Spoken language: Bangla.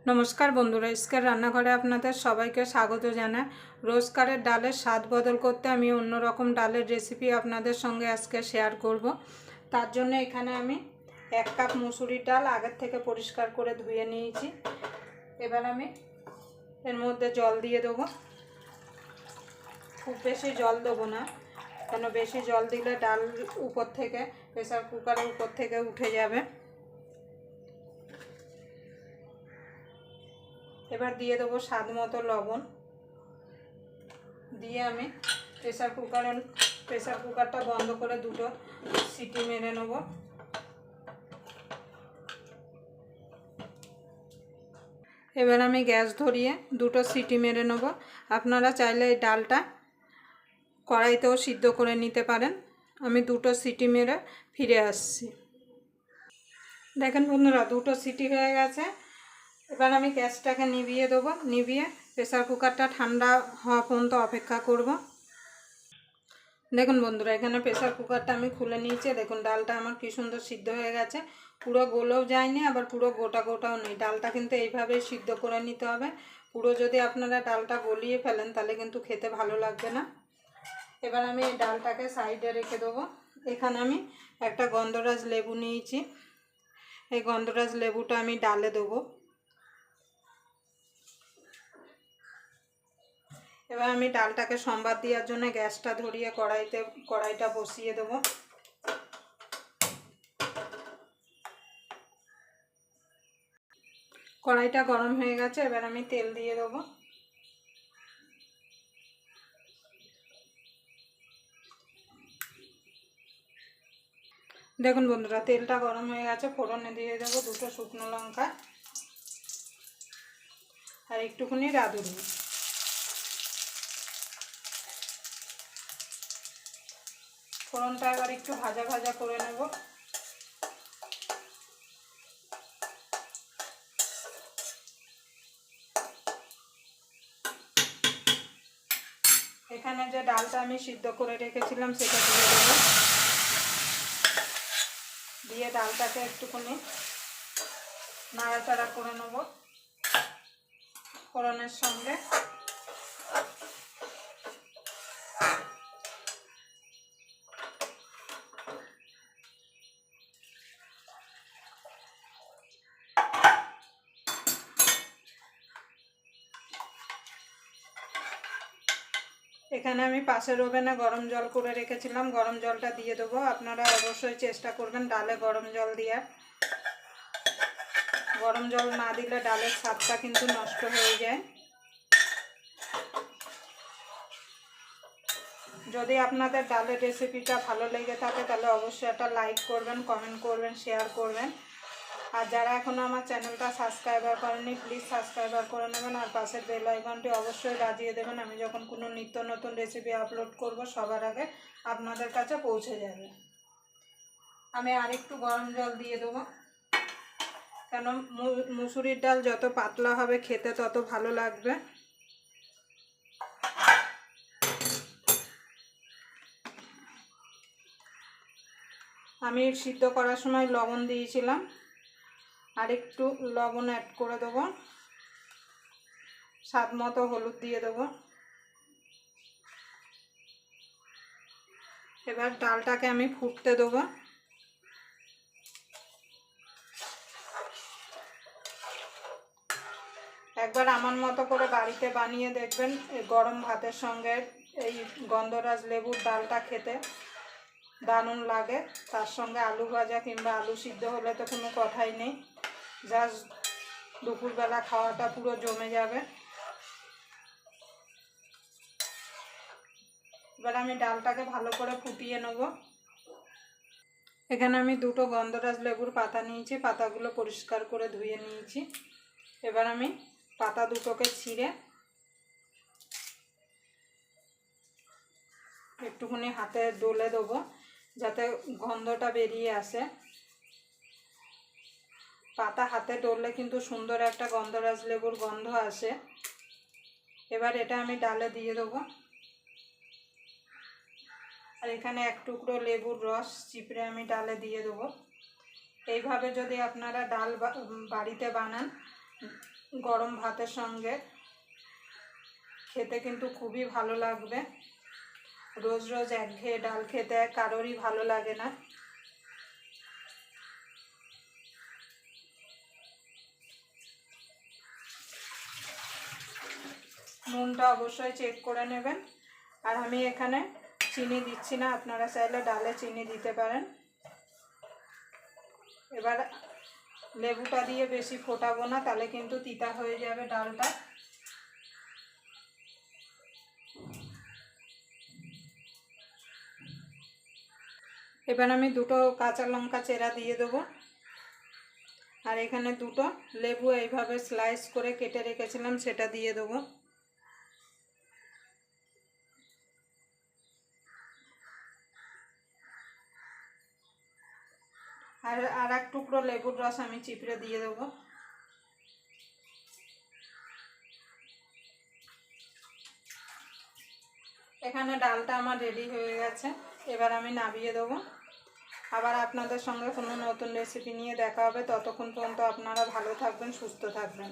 নমস্কার বন্ধুরা, স্কার রান্নাঘরে আপনাদের সবাইকে স্বাগত জানাই। রোজকারের ডালের স্বাদ বদল করতে আমি অন্যরকম ডালের রেসিপি আপনাদের সঙ্গে আজকে শেয়ার করব। তার জন্য এখানে আমি 1 কাপ মুসুরির ডাল আগের থেকে পরিষ্কার করে ধুয়ে নিয়েছি। এবার আমি এর মধ্যে জল দিয়ে দেবো। খুব বেশি জল দেবো না, কেন বেশি জল দিলে ডাল উপর থেকে প্রেসার কুকারের উপর থেকে উঠে যাবে। এবার দিয়ে দেবো স্বাদ মতো লবণ। দিয়ে আমি প্রেসার কুকারটা বন্ধ করে 2টো সিটি মেরে নেব। এবার আমি গ্যাস ধরিয়ে 2টো সিটি মেরে নেব। আপনারা চাইলে এই ডালটা কড়াইতেও সিদ্ধ করে নিতে পারেন। আমি 2টো সিটি মেরে ফিরে আসছি। দেখেন বন্ধুরা, 2টো সিটি হয়ে গেছে। এবার আমি গ্যাসটাকে নিভিয়ে দেবো। নিভিয়ে প্রেসার কুকারটা ঠান্ডা হওয়া পর্যন্ত অপেক্ষা করব। দেখুন বন্ধুরা, এখানে প্রেসার কুকারটা আমি খুলে নিয়েছি। দেখুন ডালটা আমার কি সুন্দর সিদ্ধ হয়ে গেছে। পুরো গলেও যায়নি, আবার পুরো গোটা গোটাও নেই। ডালটা কিন্তু এইভাবেই সিদ্ধ করে নিতে হবে। পুরো যদি আপনারা ডালটা গলিয়ে ফেলেন তাহলে কিন্তু খেতে ভালো লাগবে না। এবার আমি এই ডালটাকে সাইডে রেখে দেবো। এখানে আমি একটা গন্ধরাজ লেবু নিয়েছি। এই গন্ধরাজ লেবুটা আমি ডালে দেবো। এবার আমি ডালটাকে সম্বাদ দেওয়ার জন্য গ্যাসটা ধরিয়ে কড়াইটা বসিয়ে দেবো। কড়াইটা গরম হয়ে গেছে। এবার আমি তেল দিয়ে দেবো। দেখুন বন্ধুরা, তেলটা গরম হয়ে গেছে। ফোড়নে দিয়ে দেবো 2টো শুকনো লঙ্কা আর একটুখানি রাঁধুনি। ফোড়নটা এবার একটু ভাজা ভাজা করে নেব। এখানে যে ডালটা আমি সিদ্ধ করে রেখেছিলাম সেটা দিয়ে দেবো। দিয়ে ডালটাকে একটুখানি নাড়াচাড়া করে নেব ফোড়নের সঙ্গে। এখানে আমি পাশের ওভেনে গরম জল করে রেখেছিলাম। গরম জলটা দিয়ে দেবো। আপনারা অবশ্যই চেষ্টা করবেন ডালে গরম জল দেওয়ার। গরম জল না দিলে ডালের স্বাদটা কিন্তু নষ্ট হয়ে যায়। যদি আপনাদের ডালের রেসিপিটা ভালো লেগে থাকে তাহলে অবশ্যই একটা লাইক করবেন, কমেন্ট করবেন, শেয়ার করবেন। আর যারা এখনও আমার চ্যানেলটা সাবস্ক্রাইবার করেনি প্লিজ সাবস্ক্রাইবার করে নেবেন। আর পাশের বেল আইকনটি অবশ্যই বাজিয়ে দেবেন। আমি যখন কোনো নিত্য নতুন রেসিপি আপলোড করব সবার আগে আপনাদের কাছে পৌঁছে যাবে। আমি আরেকটু গরম জল দিয়ে দেবো, কেন মুসুরির ডাল যত পাতলা হবে খেতে তত ভালো লাগবে। আমি সিদ্ধ করার সময় লবণ দিয়েছিলাম, আর একটু লবণ অ্যাড করে দেবো। স্বাদ মতো হলুদ দিয়ে দেবো। এবার ডালটাকে আমি ফুটতে দেবো। একবার আমার মতো করে বাড়িতে বানিয়ে দেখবেন। গরম ভাতের সঙ্গে এই গন্ধরাজ লেবুর ডালটা খেতে দারুণ লাগে। তার সঙ্গে আলু ভাজা কিংবা আলু সিদ্ধ হলে তো কোনো কথাই নেই। জাস্ট দুপুরবেলা খাওয়াটা পুরো জমে যাবে। এবার আমি ডালটাকে ভালো করে ফুটিয়ে নেব। এখানে আমি 2টো গন্ধরাজ লেবুর পাতা নিয়েছি। পাতাগুলো পরিষ্কার করে ধুয়ে নিয়েছি। এবার আমি পাতা দুটোকে ছিঁড়ে একটুখানি হাতে ডলে দেবো যাতে গন্ধটা বেরিয়ে আসে। পাতা হাতে ডললে কিন্তু সুন্দর একটা গন্ধরাজ লেবুর গন্ধ আসে। এবার এটা আমি ডালে দিয়ে দেবো। আর এখানে 1 টুকরো লেবুর রস চিপড়ে আমি ডালে দিয়ে দেবো। এইভাবে যদি আপনারা ডাল বাড়িতে বানান গরম ভাতের সঙ্গে খেতে কিন্তু খুবই ভালো লাগবে। রোজ রোজ একঘেয়ে ডাল খেতে কারোরই ভালো লাগে না। নুনটা অবশ্যই চেক করে নেবেন। আর আমি এখানে চিনি দিচ্ছি না, আপনারা চাইলে ডালে চিনি দিতে পারেন। এবার লেবুটা দিয়ে বেশি ফোটাবো না, তাহলে কিন্তু তিতা হয়ে যাবে ডালটা। এবার আমি দুটো কাঁচা লঙ্কা চেরা দিয়ে দেবো। আর এখানে দুটো লেবু এইভাবে স্লাইস করে কেটে রেখেছিলাম, সেটা দিয়ে দেবো। আর এক টুকরো লেবুর রস আমি চিপড়ে দিয়ে দেবো। এখানে ডালটা আমার রেডি হয়ে গেছে, এবার আমি নামিয়ে দেবো। আবার আপনাদের সঙ্গে কোনো নতুন রেসিপি নিয়ে দেখা হবে। ততক্ষণ পর্যন্ত আপনারা ভালো থাকবেন, সুস্থ থাকবেন।